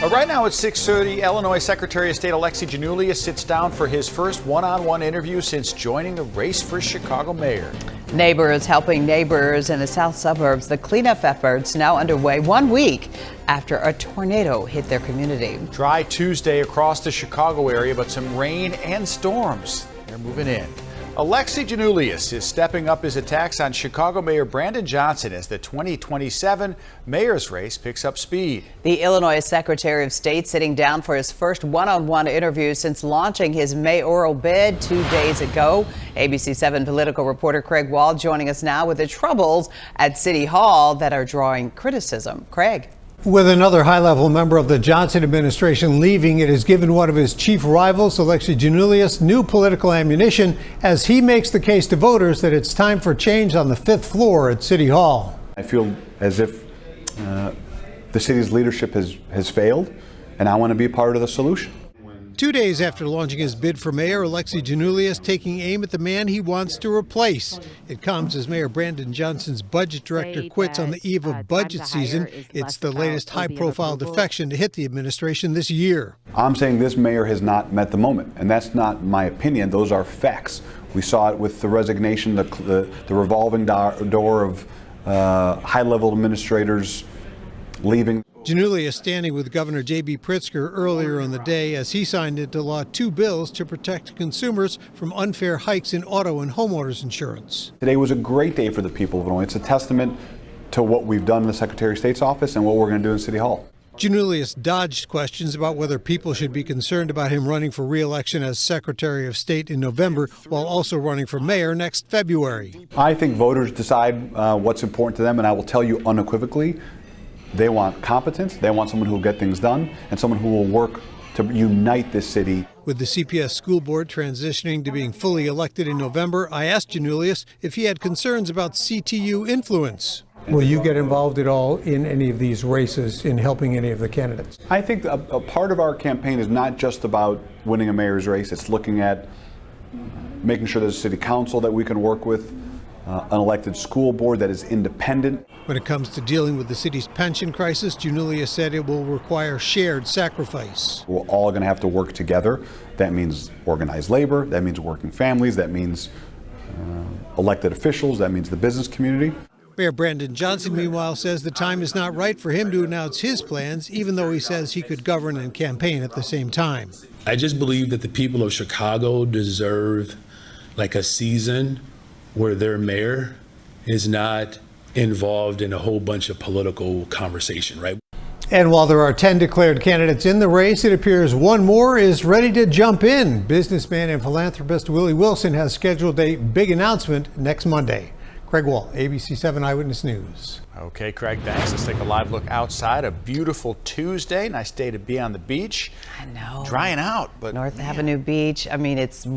Right now at 6:30, Illinois Secretary of State Alexi Giannoulias sits down for his first one-on-one interview since joining the race for Chicago mayor. Neighbors helping neighbors in the south suburbs. The cleanup efforts now underway 1 week after a tornado hit their community. Dry Tuesday across the Chicago area, but some rain and storms. They're moving in. Alexi Giannoulias is stepping up his attacks on Chicago Mayor Brandon Johnson as the 2027 mayor's race picks up speed. The Illinois Secretary of State sitting down for his first one-on-one interview since launching his mayoral bid 2 days ago. ABC7 political reporter Craig Wall joining us now with the troubles at City Hall that are drawing criticism. Craig. With another high-level member of the Johnson administration leaving, it has given one of his chief rivals, Alexi Giannoulias, new political ammunition as he makes the case to voters that it's time for change on the 5th floor at City Hall. I feel as if the city's leadership has failed, and I want to be a part of the solution. 2 days after launching his bid for mayor, Alexi Giannoulias taking aim at the man he wants to replace. It comes as Mayor Brandon Johnson's budget director quits on the eve of budget season. It's the latest high-profile defection to hit the administration this year. I'm saying this mayor has not met the moment, and that's not my opinion. Those are facts. We saw it with the resignation, the revolving door of high-level administrators leaving. Giannoulias standing with Governor J.B. Pritzker earlier in the day as he signed into law 2 bills to protect consumers from unfair hikes in auto and homeowners insurance. Today was a great day for the people of Illinois. It's a testament to what we've done in the Secretary of State's office and what we're going to do in City Hall. Giannoulias dodged questions about whether people should be concerned about him running for re-election as Secretary of State in November while also running for mayor next February. I think voters decide what's important to them, and I will tell you unequivocally, they want competence, they want someone who will get things done, and someone who will work to unite this city. With the CPS school board transitioning to being fully elected in November, I asked Giannoulias if he had concerns about CTU influence. Will you get involved at all in any of these races in helping any of the candidates? I think a part of our campaign is not just about winning a mayor's race, it's looking at making sure there's a city council that we can work with, an elected school board that is independent. When it comes to dealing with the city's pension crisis, Giannoulias said it will require shared sacrifice. We're all going to have to work together. That means organized labor, that means working families, that means elected officials, that means the business community. Mayor Brandon Johnson, meanwhile, says the time is not right for him to announce his plans, even though he says he could govern and campaign at the same time. I just believe that the people of Chicago deserve like a season where their mayor is not involved in a whole bunch of political conversation, right? And while there are 10 declared candidates in the race, it appears one more is ready to jump in. Businessman and philanthropist Willie Wilson has scheduled a big announcement next Monday. Craig Wall, ABC7 Eyewitness News. Okay, Craig, thanks. Let's take a live look outside. A beautiful Tuesday. Nice day to be on the beach. I know. Drying out, but North Avenue Beach. I mean, it's in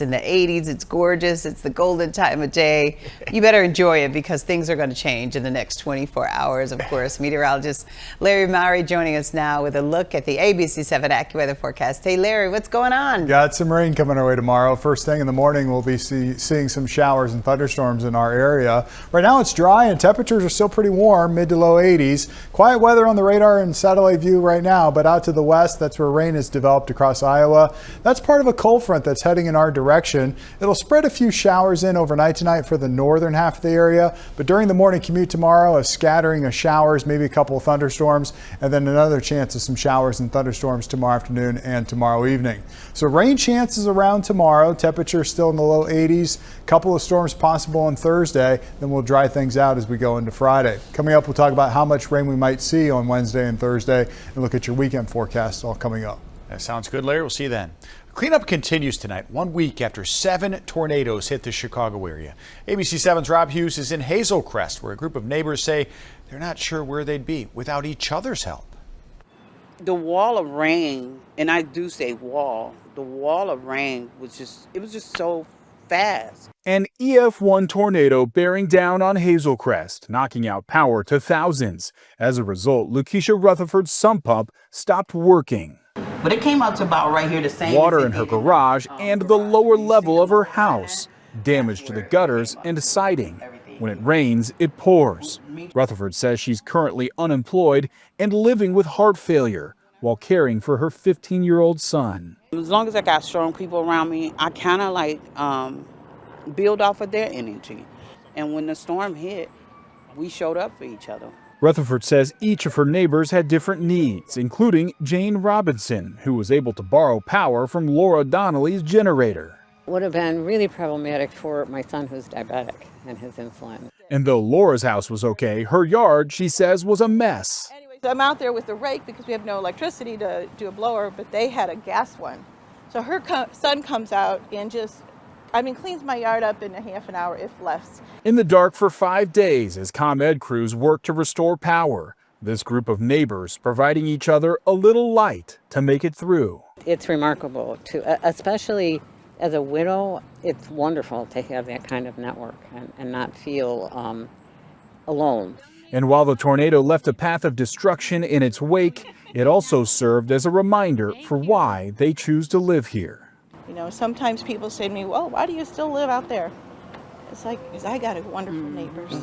the 80s. It's gorgeous. It's the golden time of day. You better enjoy it because things are going to change in the next 24 hours, of course. Meteorologist Larry Mowry joining us now with a look at the ABC7 AccuWeather forecast. Hey, Larry, what's going on? Got some rain coming our way tomorrow. First thing in the morning, we'll be seeing some showers and thunderstorms in our area. Right now, it's dry and temperatures are still pretty warm, mid to low 80s. Quiet weather on the radar and satellite view right now, but out to the west, that's where rain has developed across Iowa. That's part of a cold front that's heading in our direction. It'll spread a few showers in overnight tonight for the northern half of the area, but during the morning commute tomorrow, a scattering of showers, maybe a couple of thunderstorms, and then another chance of some showers and thunderstorms tomorrow afternoon and tomorrow evening. So rain chances around tomorrow, temperature still in the low 80s, couple of storms possible on Thursday, then we'll dry things out as we go into Friday. Coming up, we'll talk about how much rain we might see on Wednesday and Thursday and look at your weekend forecast all coming up. that sounds good, Larry. We'll see you then. Cleanup continues tonight, 1 week after 7 tornadoes hit the Chicago area. ABC7's Rob Hughes is in Hazel Crest, where a group of neighbors say they're not sure where they'd be without each other's help. The wall of rain, and I do say wall, the wall of rain was just so fast. An EF1 tornado bearing down on Hazel Crest, knocking out power to thousands. As a result, Lakeisha Rutherford's sump pump stopped working. But it came out to about right here the same. Water in her garage and the lower level of her house. Damage to the gutters and siding. When it rains, it pours. Rutherford says she's currently unemployed and living with heart failure. while caring for her 15-year-old son. As long as I got strong people around me, I kind of like build off of their energy. And when the storm hit, we showed up for each other. Rutherford says each of her neighbors had different needs, including Jane Robinson, who was able to borrow power from Laura Donnelly's generator. Would have been really problematic for my son who's diabetic and his insulin. And though Laura's house was okay, her yard, she says, was a mess. Anyways, I'm out there with the rake because we have no electricity to do a blower, but they had a gas one. So her son comes out and just, cleans my yard up in a half an hour, if less. In the dark for 5 days as ComEd crews worked to restore power. This group of neighbors providing each other a little light to make it through. It's remarkable, especially as a widow. It's wonderful to have that kind of network and not feel alone. And while the tornado left a path of destruction in its wake, it also served as a reminder for why they choose to live here. You know, sometimes people say to me, well, why do you still live out there? It's like, because I got wonderful neighbors.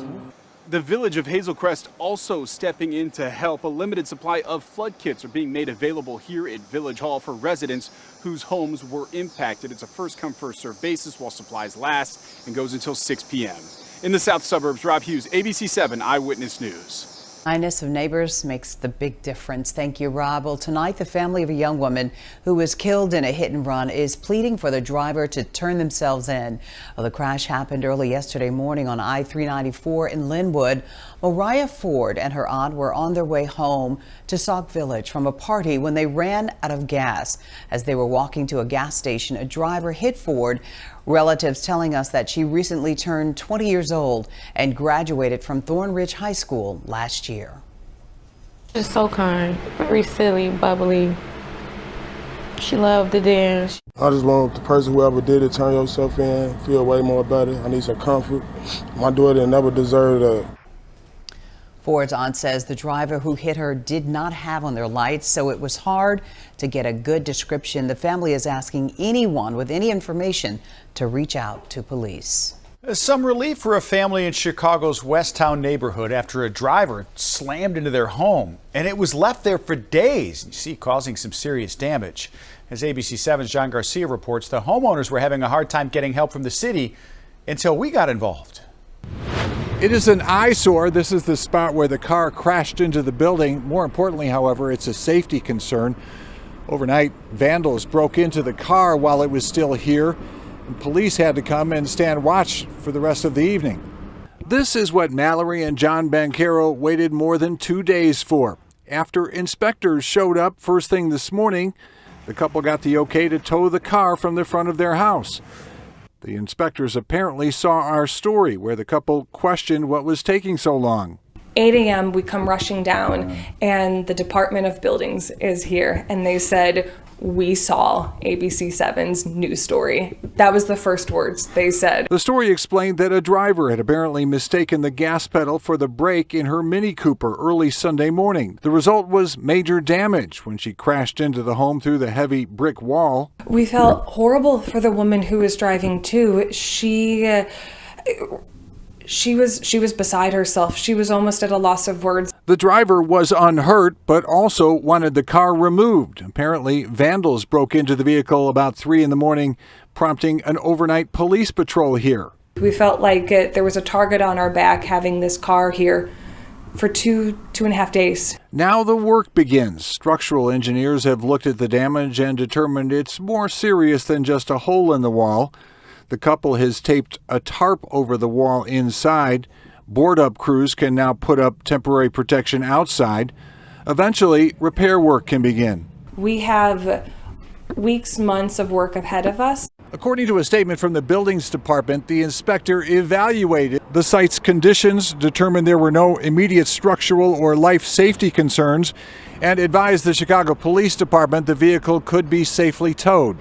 The village of Hazel Crest also stepping in to help. A limited supply of flood kits are being made available here at Village Hall for residents whose homes were impacted. It's a first-come, first-served basis while supplies last and goes until 6 p.m. In the south suburbs, Rob Hughes, ABC7 Eyewitness News. Kindness of neighbors makes the big difference. Thank you, Rob. Well, tonight, the family of a young woman who was killed in a hit and run is pleading for the driver to turn themselves in. Well, the crash happened early yesterday morning on I-394 in Linwood. Mariah Ford and her aunt were on their way home to Sauk Village from a party when they ran out of gas. As they were walking to a gas station, a driver hit Ford. Relatives telling us that she recently turned 20 years old and graduated from Thornridge High School last year. Just so kind, very silly, bubbly. She loved to dance. I just want the person whoever did it, turn yourself in, feel way more better. I need some comfort. My daughter never deserved that. Ford's aunt says the driver who hit her did not have on their lights, so it was hard to get a good description. The family is asking anyone with any information to reach out to police. Some relief for a family in Chicago's Westtown neighborhood after a driver slammed into their home, and it was left there for days, you see, causing some serious damage. As ABC7's John Garcia reports, the homeowners were having a hard time getting help from the city until we got involved. It is an eyesore. This is the spot where the car crashed into the building. More importantly, however, it's a safety concern. Overnight, vandals broke into the car while it was still here, and police had to come and stand watch for the rest of the evening. This is what Mallory and John Bancaro waited more than 2 days for. After inspectors showed up first thing this morning, the couple got the okay to tow the car from the front of their house. The inspectors apparently saw our story where the couple questioned what was taking so long. 8 a.m. we come rushing down and the Department of Buildings is here and they said, we saw ABC7's news story. That was the first words they said. The story explained that a driver had apparently mistaken the gas pedal for the brake in her Mini Cooper early Sunday morning. The result was major damage when she crashed into the home through the heavy brick wall. We felt horrible for the woman who was driving too. She was beside herself. She was almost at a loss of words. The driver was unhurt, but also wanted the car removed. Apparently, vandals broke into the vehicle about 3 in the morning, prompting an overnight police patrol here. We felt like there was a target on our back having this car here for two and a half days. Now the work begins. Structural engineers have looked at the damage and determined it's more serious than just a hole in the wall. The couple has taped a tarp over the wall inside. Board-up crews can now put up temporary protection outside. Eventually, repair work can begin. We have weeks, months of work ahead of us. According to a statement from the Buildings Department, the inspector evaluated the site's conditions, determined there were no immediate structural or life safety concerns, and advised the Chicago Police Department the vehicle could be safely towed.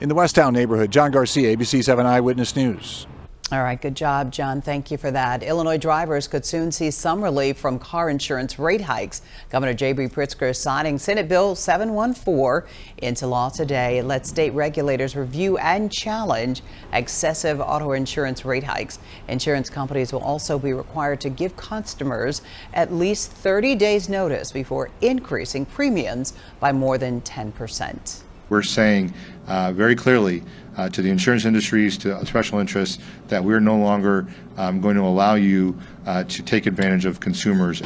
In the Westtown neighborhood, John Garcia, ABC7 Eyewitness News. All right, good job, John. Thank you for that. Illinois drivers could soon see some relief from car insurance rate hikes. Governor J.B. Pritzker is signing Senate Bill 714 into law today. It lets state regulators review and challenge excessive auto insurance rate hikes. Insurance companies will also be required to give customers at least 30 days notice before increasing premiums by more than 10%. We're saying very clearly to the insurance industries, to special interests, that we're no longer going to allow you to take advantage of consumers.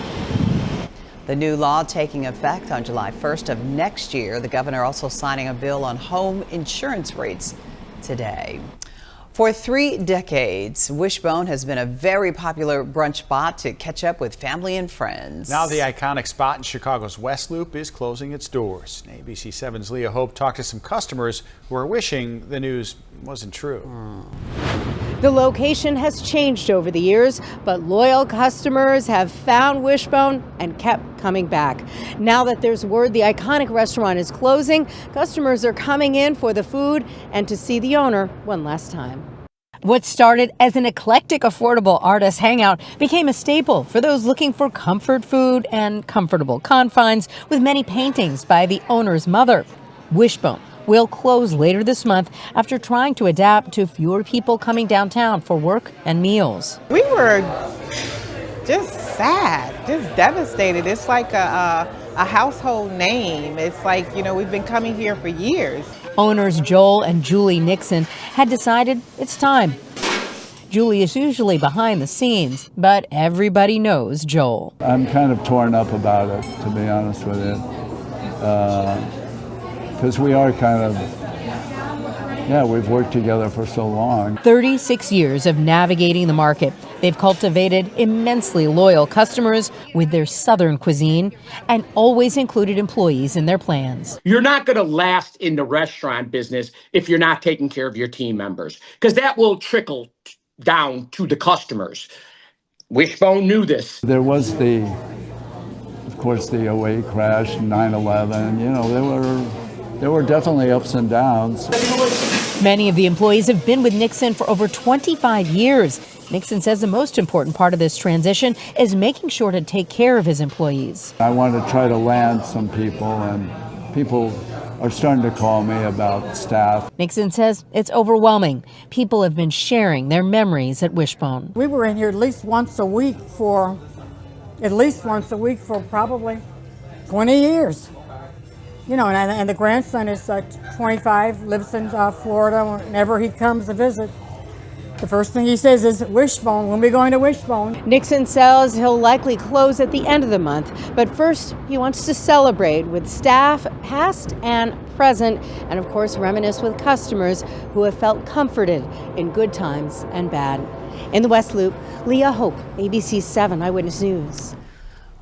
The new law taking effect on July 1st of next year. The governor also signing a bill on home insurance rates today. For 3 decades, Wishbone has been a very popular brunch spot to catch up with family and friends. Now the iconic spot in Chicago's West Loop is closing its doors. ABC7's Leah Hope talked to some customers who are wishing the news wasn't true. The location has changed over the years, but loyal customers have found Wishbone and kept coming back. Now that there's word the iconic restaurant is closing, customers are coming in for the food and to see the owner one last time. What started as an eclectic, affordable artist hangout became a staple for those looking for comfort food and comfortable confines, with many paintings by the owner's mother. Wishbone will close later this month after trying to adapt to fewer people coming downtown for work and meals. We were just sad, just devastated. It's like a household name. It's like, you know, we've been coming here for years. Owners Joel and Julie Nixon had decided it's time. Julie is usually behind the scenes, but everybody knows Joel. I'm kind of torn up about it, to be honest with you. Because we are kind of, we've worked together for so long. 36 years of navigating the market. They've cultivated immensely loyal customers with their Southern cuisine and always included employees in their plans. You're not going to last in the restaurant business if you're not taking care of your team members, because that will trickle down to the customers. Wishbone knew this. There was of course, the 08 crash, 9/11, you know, there were definitely ups and downs. Many of the employees have been with Nixon for over 25 years. Nixon says the most important part of this transition is making sure to take care of his employees. I want to try to land some people, and people are starting to call me about staff. Nixon says it's overwhelming. People have been sharing their memories at Wishbone. We were in here at least once a week for probably 20 years. You know, and the grandson is 25, lives in Florida. Whenever he comes to visit, the first thing he says is, Wishbone, when are we going to Wishbone? Nixon says he'll likely close at the end of the month, but first he wants to celebrate with staff, past and present, and of course reminisce with customers who have felt comforted in good times and bad. In the West Loop, Leah Hope, ABC7 Eyewitness News.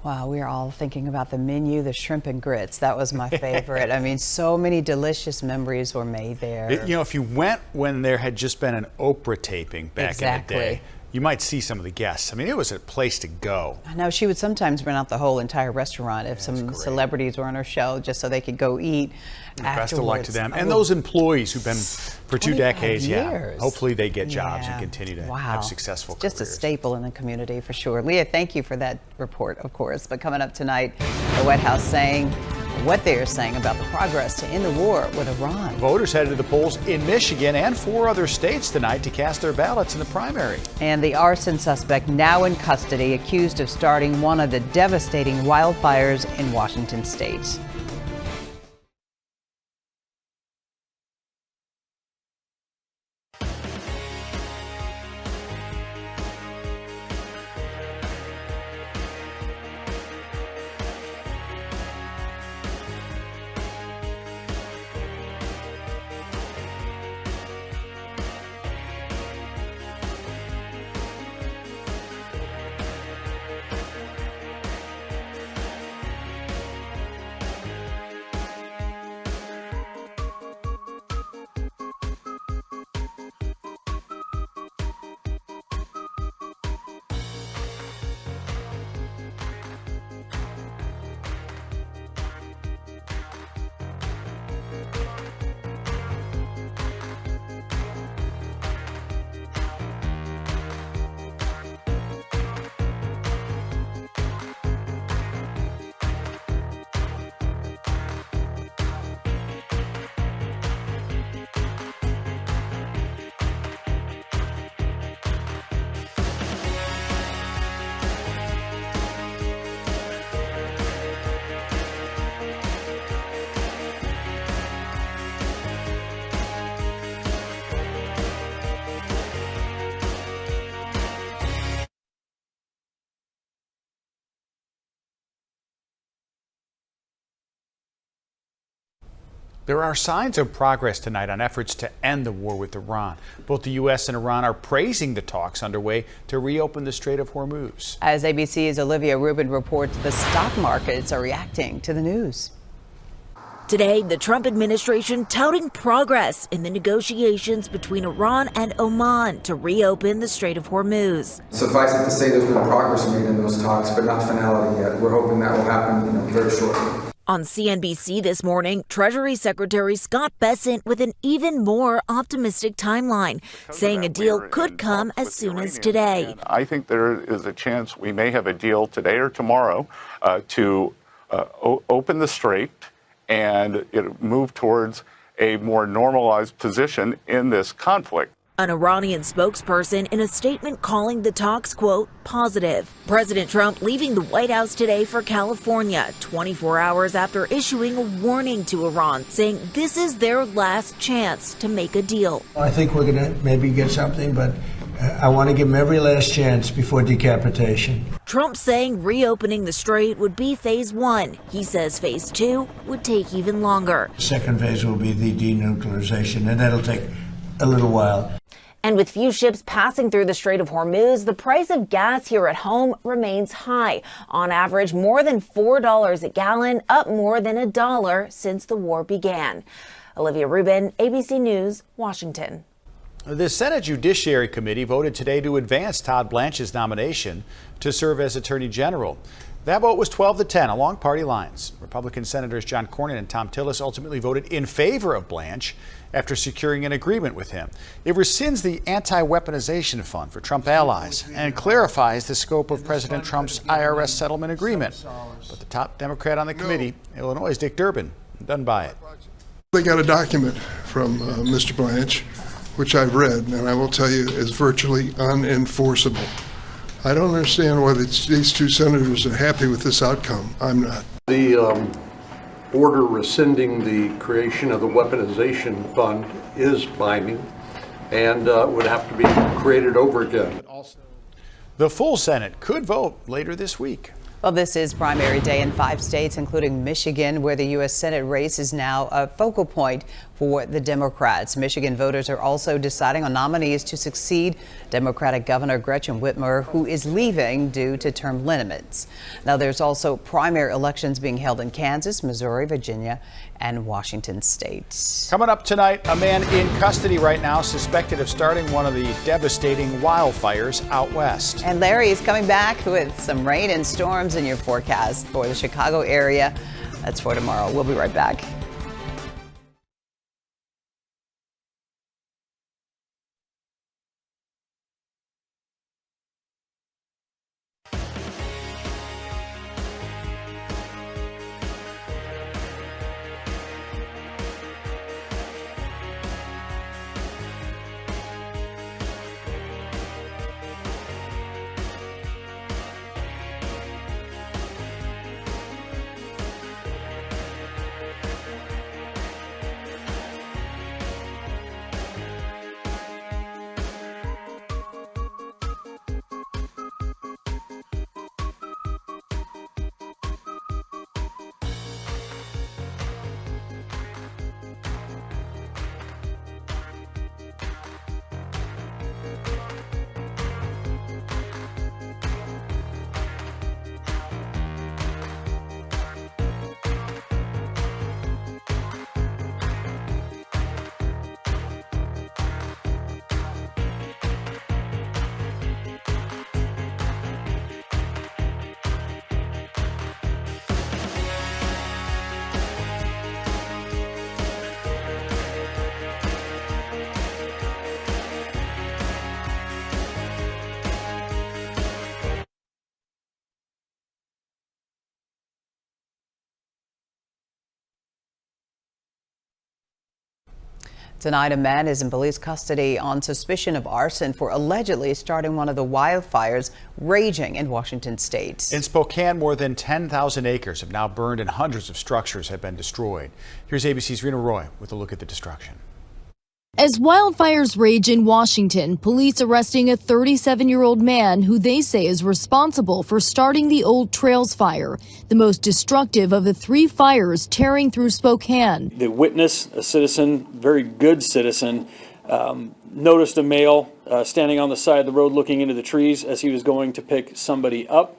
Wow, we are all thinking about the menu, the shrimp and grits. That was my favorite. I mean, so many delicious memories were made there. You know, if you went when there had just been an Oprah taping back in the day, you might see some of the guests. I mean, it was a place to go. I know she would sometimes rent out the whole entire restaurant if some celebrities were on her show, just so they could go eat afterwards. Best of luck to them. And those employees who've been for 2 decades, hopefully they get jobs and continue to have successful careers. Just a staple in the community for sure. Leah, thank you for that report, of course. But coming up tonight, the White House saying what they are saying about the progress to end the war with Iran. Voters headed to the polls in Michigan and 4 other states tonight to cast their ballots in the primary. And the arson suspect now in custody, accused of starting one of the devastating wildfires in Washington state. There are signs of progress tonight on efforts to end the war with Iran. Both the U.S. and Iran are praising the talks underway to reopen the Strait of Hormuz. As ABC's Olivia Rubin reports, the stock markets are reacting to the news. Today, the Trump administration touting progress in the negotiations between Iran and Oman to reopen the Strait of Hormuz. Suffice it to say there's been progress made in those talks, but not finality yet. We're hoping that will happen very shortly. On CNBC this morning, Treasury Secretary Scott Bessent with an even more optimistic timeline, saying a deal could come as soon as today. I think there is a chance we may have a deal today or tomorrow to open the strait and move towards a more normalized position in this conflict. An Iranian spokesperson in a statement calling the talks, quote, positive. President Trump leaving the White House today for California, 24 hours after issuing a warning to Iran, saying this is their last chance to make a deal. I think we're going to maybe get something, but I want to give them every last chance before decapitation. Trump saying reopening the strait would be phase one. He says phase two would take even longer. The second phase will be the denuclearization, and that'll take a little while. And with few ships passing through the Strait of Hormuz, the price of gas here at home remains high. On average, more than $4 a gallon, up more than $1 since the war began. Olivia Rubin, ABC News, Washington. The Senate Judiciary Committee voted today to advance Todd Blanche's nomination to serve as Attorney General. That vote was 12-10 along party lines. Republican Senators John Cornyn and Tom Tillis ultimately voted in favor of Blanche after securing an agreement with him. It rescinds the anti-weaponization fund for Trump allies and clarifies the scope of President Trump's IRS settlement agreement. But the top Democrat on the committee, Illinois' Dick Durbin, doesn't buy it. They got a document from Mr. Blanche, which I've read, and I will tell you is virtually unenforceable. I don't understand why these two senators are happy with this outcome. I'm not. The order rescinding the creation of the weaponization fund is binding and would have to be created over again. The full Senate could vote later this week. Well, this is primary day in 5 states, including Michigan, where the U.S. Senate race is now a focal point for the Democrats. Michigan voters are also deciding on nominees to succeed Democratic Governor Gretchen Whitmer, who is leaving due to term limits. Now, there's also primary elections being held in Kansas, Missouri, Virginia, and Washington state. Coming up tonight, a man in custody right now suspected of starting one of the devastating wildfires out west. And Larry is coming back with some rain and storms in your forecast for the Chicago area. That's for tomorrow. We'll be right back. Tonight, a man is in police custody on suspicion of arson for allegedly starting one of the wildfires raging in Washington state. In Spokane, more than 10,000 acres have now burned and hundreds of structures have been destroyed. Here's ABC's Rena Roy with a look at the destruction. As wildfires rage in Washington, police arresting a 37-year-old man who they say is responsible for starting the Old Trails fire, the most destructive of the 3 fires tearing through Spokane. The witness, a citizen, very good citizen, noticed a male standing on the side of the road looking into the trees as he was going to pick somebody up.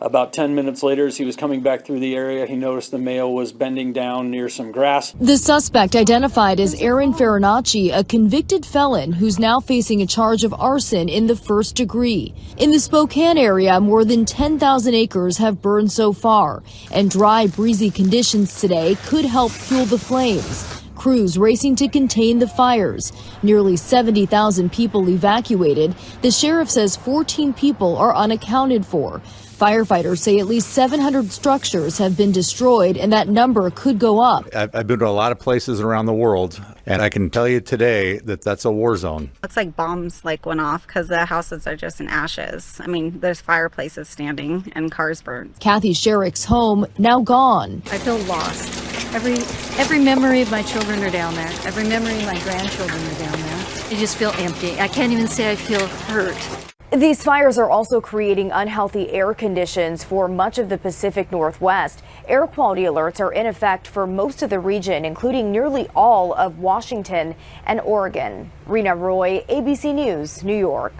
About 10 minutes later, as he was coming back through the area, he noticed the male was bending down near some grass. The suspect, identified as Aaron Farinacci, a convicted felon who's now facing a charge of arson in the 1st degree. In the Spokane area, more than 10,000 acres have burned so far, and dry, breezy conditions today could help fuel the flames. Crews racing to contain the fires. Nearly 70,000 people evacuated. The sheriff says 14 people are unaccounted for. Firefighters say at least 700 structures have been destroyed, and that number could go up. I've been to a lot of places around the world, and I can tell you today that that's a war zone. Looks like bombs went off because the houses are just in ashes. I mean, there's fireplaces standing and cars burned. Kathy Sherrick's home now gone. I feel lost. Every memory of my children are down there. Every memory of my grandchildren are down there. I just feel empty. I can't even say I feel hurt. These fires are also creating unhealthy air conditions for much of the Pacific Northwest. Air quality alerts are in effect for most of the region, including nearly all of Washington and Oregon. Rena Roy, ABC News, New York.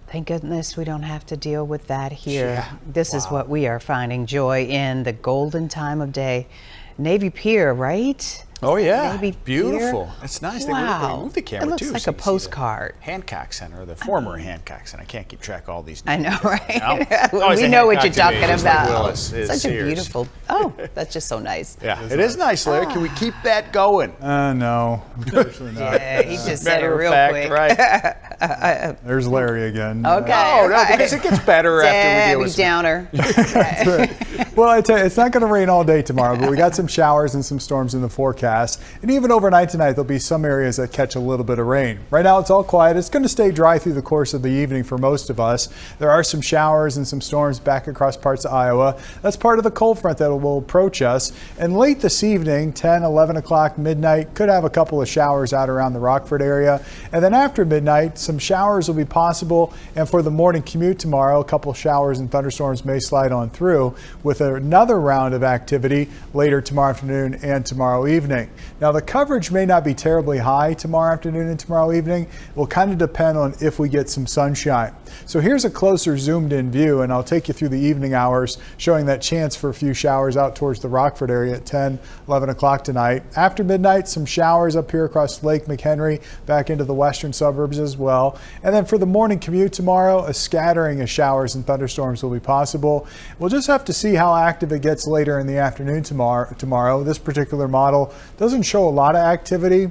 Thank goodness we don't have to deal with that here. Yeah. This is what we are finding joy in, the golden time of day. Navy Pier, right? Oh yeah, Navy beautiful. Pier. It's nice. Wow. They moved the camera it looks too. like so a postcard. Hancock Center, the former Hancock Center. I can't keep track of all these names. I know, right? No. We know what you're talking about. about. Like Willis, Such Sears. a beautiful. Oh, that's just so nice. Yeah, it is nice, Larry. Can we keep that going? No, unfortunately not. Yeah, he just said it real quick. Right. There's Larry again. Okay. No, because it gets better after we deal with downer. Well, I tell you, it's not going to rain all day tomorrow, but we got some showers and some storms in the forecast. And even overnight tonight, there'll be some areas that catch a little bit of rain. Right now, it's all quiet. It's going to stay dry through the course of the evening for most of us. There are some showers and some storms back across parts of Iowa. That's part of the cold front that will approach us. And late this evening, 10, 11 o'clock, midnight, could have a couple of showers out around the Rockford area. And then after midnight, some showers will be possible. And for the morning commute tomorrow, a couple of showers and thunderstorms may slide on through with another round of activity later tomorrow afternoon and tomorrow evening. Now, the coverage may not be terribly high tomorrow afternoon and tomorrow evening. It will kind of depend on if we get some sunshine. So here's a closer zoomed in view, and I'll take you through the evening hours, showing that chance for a few showers out towards the Rockford area at 10, 11 o'clock tonight. After midnight, some showers up here across Lake McHenry, back into the western suburbs as well. And then for the morning commute tomorrow, a scattering of showers and thunderstorms will be possible. We'll just have to see how active it gets later in the afternoon tomorrow. This particular model doesn't show a lot of activity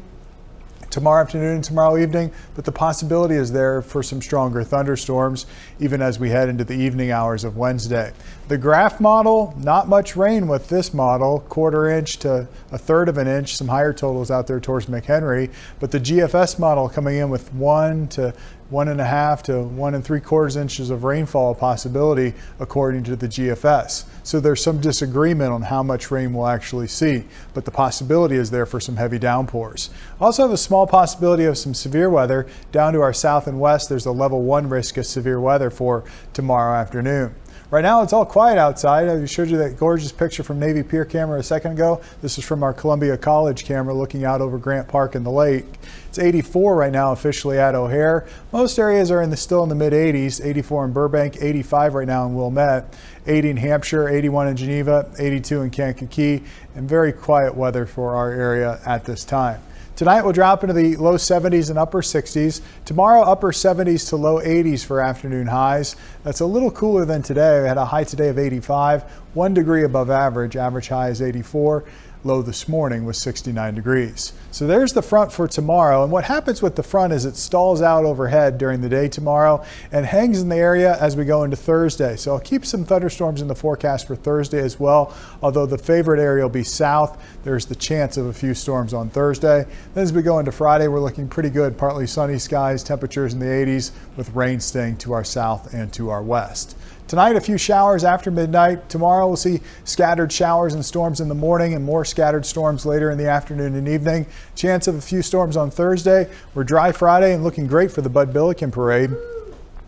tomorrow afternoon and tomorrow evening, but the possibility is there for some stronger thunderstorms even as we head into the evening hours of Wednesday. The graph model, not much rain with this model, 1/4 inch to 1/3 of an inch, some higher totals out there towards McHenry, but the GFS model coming in with 1 to 1.5 to 1 3/4 inches of rainfall possibility according to the GFS. So there's some disagreement on how much rain we'll actually see, but the possibility is there for some heavy downpours. Also have a small possibility of some severe weather down to our south and west. There's a level 1 risk of severe weather for tomorrow afternoon. Right now it's all quiet outside. I showed you that gorgeous picture from Navy Pier camera a second ago. This is from our Columbia College camera looking out over Grant Park and the lake. It's 84 right now officially at O'Hare. Most areas are still in the mid 80s, 84 in Burbank, 85 right now in Wilmette, 80 in Hampshire, 81 in Geneva, 82 in Kankakee, and very quiet weather for our area at this time. Tonight we'll drop into the low 70s and upper 60s. Tomorrow, upper 70s to low 80s for afternoon highs. That's a little cooler than today. We had a high today of 85, 1 degree above average. Average high is 84. Low this morning was 69 degrees. So there's the front for tomorrow. And what happens with the front is it stalls out overhead during the day tomorrow and hangs in the area as we go into Thursday. So I'll keep some thunderstorms in the forecast for Thursday as well. Although the favorite area will be south, there's the chance of a few storms on Thursday. Then as we go into Friday, we're looking pretty good. Partly sunny skies, temperatures in the 80s with rain staying to our south and to our west. Tonight, a few showers after midnight. Tomorrow, we'll see scattered showers and storms in the morning and more scattered storms later in the afternoon and evening. Chance of a few storms on Thursday. We're dry Friday and looking great for the Bud Billiken Parade.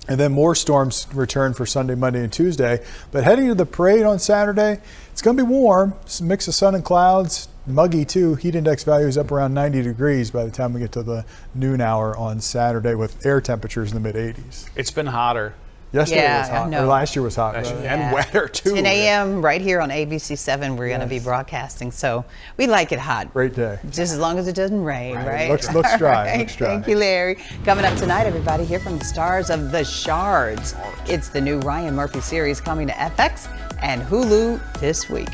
And then more storms return for Sunday, Monday, and Tuesday. But heading to the parade on Saturday, it's going to be warm. It's a mix of sun and clouds. Muggy too. Heat index value is up around 90 degrees by the time we get to the noon hour on Saturday with air temperatures in the mid-80s. It's been hotter. Yesterday was hot. Or last year was hot. And wetter too. 10 a.m. right here on ABC7 we're going to be broadcasting. So we like it hot. Great day. Just as long as it doesn't rain, right? Looks dry. Right. Looks dry. Thank you, Larry. Coming up tonight, everybody, hear from the stars of The Shards. It's the new Ryan Murphy series coming to FX and Hulu this week.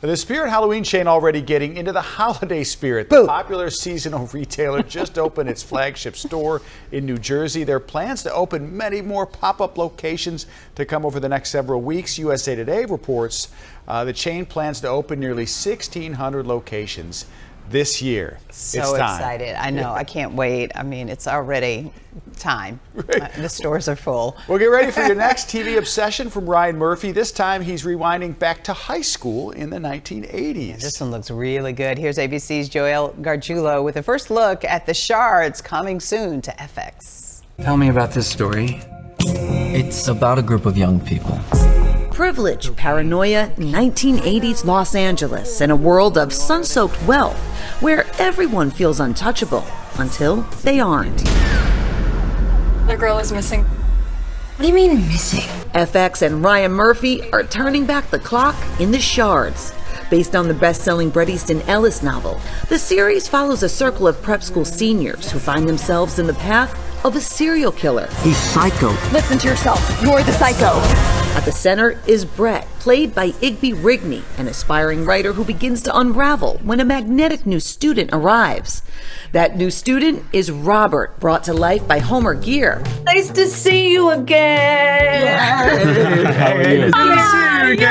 The Spirit Halloween chain already getting into the holiday spirit. The popular seasonal retailer just opened its flagship store in New Jersey. There are plans to open many more pop-up locations to come over the next several weeks. USA Today reports the chain plans to open nearly 1,600 locations this year. So it's time. excited. I know. I can't wait. I mean, it's already time. The stores are full. Well, get ready for your next TV obsession from Ryan Murphy. This time he's rewinding back to high school in the 1980s. Yeah, this one looks really good. Here's ABC's Joel Gargiulo with a first look at The Shards coming soon to FX. Tell me about this story. It's about a group of young people. Privilege, paranoia, 1980s Los Angeles, and a world of sun-soaked wealth where everyone feels untouchable until they aren't. The girl is missing. What do you mean missing? FX and Ryan Murphy are turning back the clock in The Shards. Based on the best-selling Bret Easton Ellis novel, the series follows a circle of prep school seniors who find themselves in the path of a serial killer. He's psycho. Listen to yourself. You're the psycho. At the center is Brett, played by Igby Rigney, an aspiring writer who begins to unravel when a magnetic new student arrives. That new student is Robert, brought to life by Homer Gear. Nice to see you again. How are you?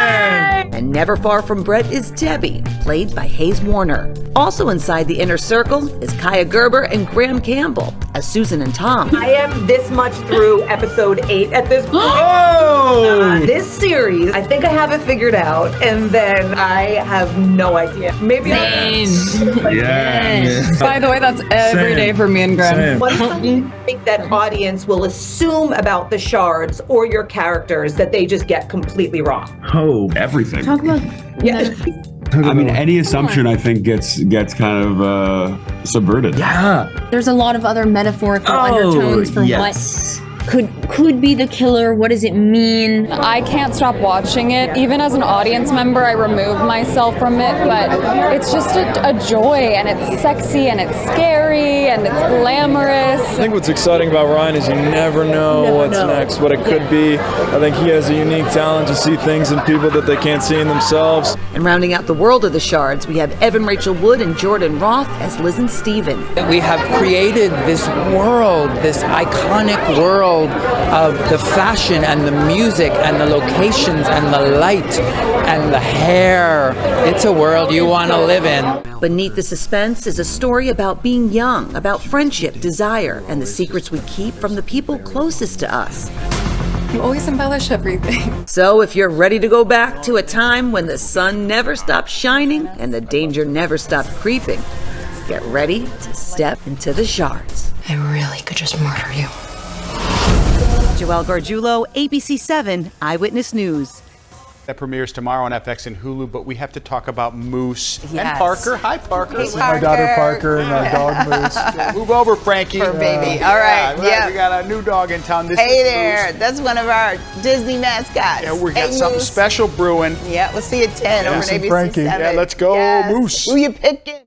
And never far from Brett is Debbie, played by Hayes Warner. Also inside the inner circle is Kaya Gerber and Graham Campbell as Susan and Tom. I am this much through episode 8 at this point. This series, I think I have it figured out, and then I have no idea. Maybe Yes. By the way, that's every day for me and Graham. What is something you think that audience will assume about the Shards or your characters that they just get completely wrong? Oh, everything. Talk about I mean, any assumption I think gets kind of subverted. Yeah. There's a lot of other metaphorical undertones for what could be the killer. What does it mean? I can't stop watching it. Even as an audience member, I remove myself from it, but it's just a joy, and it's sexy, and it's scary, and it's glamorous. I think what's exciting about Ryan is you never know what's next, what it could be. I think he has a unique talent to see things in people that they can't see in themselves. And rounding out the world of the Shards, we have Evan Rachel Wood and Jordan Roth as Liz and Steven. We have created this world, this iconic world world of the fashion and the music and the locations and the light and the hair. It's a world you want to live in. Beneath the suspense is a story about being young, about friendship, desire, and the secrets we keep from the people closest to us. You always embellish everything. So if you're ready to go back to a time when the sun never stopped shining and the danger never stopped creeping, get ready to step into the shards. I really could just murder you. Joelle Gargiulo, ABC7 Eyewitness News. That premieres tomorrow on FX and Hulu, but we have to talk about Moose and Yes. Parker. Hi, Parker. Hey, My daughter Parker and our dog Moose. Move over, Frankie. Her baby. All right, yeah. We got a new dog in town. This Hey is there, Moose. that's one of our Disney mascots. Yeah, we got Hey, something Moose. special brewing. Yeah, we'll see you at 10 over Moose at and ABC7. Frankie. Yeah, let's go, Yes. Moose. Who you picking?